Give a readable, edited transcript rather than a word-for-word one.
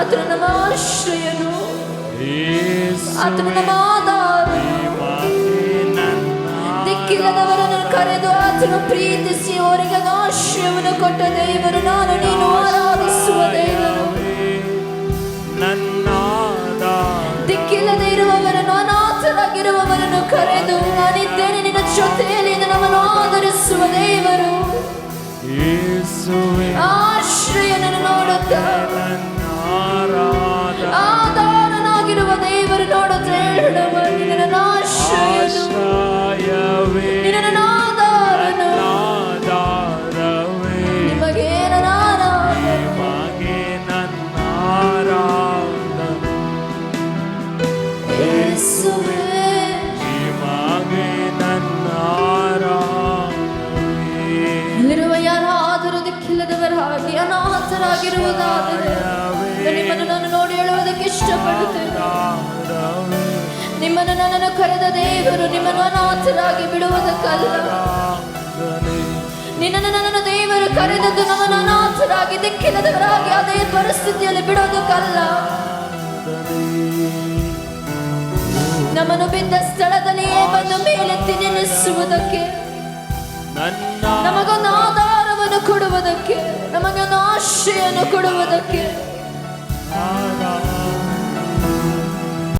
ಆತನು ನಮ್ಮ ಆಶ್ರಯನು, ಆತನು ನಮ್ಮ ಆಧಾರನು. ದಿಕ್ಕಿಲ್ಲದವರನ್ನು ಕರೆದು ಆತನು ಪ್ರೀತಿಸಿ ಅವರಿಗೆ ಆಶ್ರಯವನ್ನು ಕೊಟ್ಟ ದೇವರು. ನಾನು ನೀನು ಆರಾಧಿಸುವ ದೇವರು. ದಿಕ್ಕಿಲ್ಲದೆ ಇರುವವರನ್ನು, ಅನಾಥರಾಗಿರುವವರನ್ನು ಕರೆದು ನಾನಿದ್ದೇನೆ ನಿನ್ನ ಜೊತೆಯಲ್ಲಿ ನಮ್ಮನ್ನು ಆಧರಿಸುವ ದೇವರು. ಆಶ್ರಯನನ್ನು ನೋಡುತ್ತಾ ಆಧಾರನಾಗಿರುವ ದೇವರು ನೋಡುತ್ತಾ ಹೇಳುವ ನಿನ್ನ ಆಶ್ರಯನು, ನಿನ್ನ ಆಧಾರನು. ನಿಮಗೆ ನನ್ನ ಇಲ್ಲಿರುವ ಯಾರಾದರೂ ದಿಕ್ಕಿಲ್ಲದವರಾಗಿ ಅನಾಥರಾಗಿರುವುದಾದರೆ ನಿಮ್ಮನ್ನು ನಾನು ನೋಡಿ ಹೇಳುವುದಕ್ಕೆ ಇಷ್ಟಪಡುತ್ತೇನೆ. ನಿಮ್ಮನ್ನು ನನ್ನನ್ನು ಕರೆದ ದೇವರು ನಿಮ್ಮನ್ನು ಅನಾಥರಾಗಿ ಬಿಡುವುದಕ್ಕಲ್ಲ. ನಿನ್ನನ್ನು ನನ್ನನ್ನು ದೇವರು ಕರೆದದ್ದು ನಮ್ಮನ್ನು ಅನಾಥರಾಗಿ ದಿಕ್ಕಿಲ್ಲದವರಾಗಿ ಅದೇ ಪರಿಸ್ಥಿತಿಯಲ್ಲಿ ಬಿಡೋದಕ್ಕಲ್ಲ. ನಮ್ಮನ್ನು ಬಿದ್ದ ಸ್ಥಳದಲ್ಲಿಯೇ ಬಂದು ಮೇಲೆತ್ತಿ ನಿಲ್ಲಿಸುವುದಕ್ಕೆ, ನಮಗೊಂದು ಆಧಾರವನ್ನು ಕೊಡುವುದಕ್ಕೆ, ನಮಗೊಂದು ಆಶ್ರಯವನ್ನು ಕೊಡುವುದಕ್ಕೆ.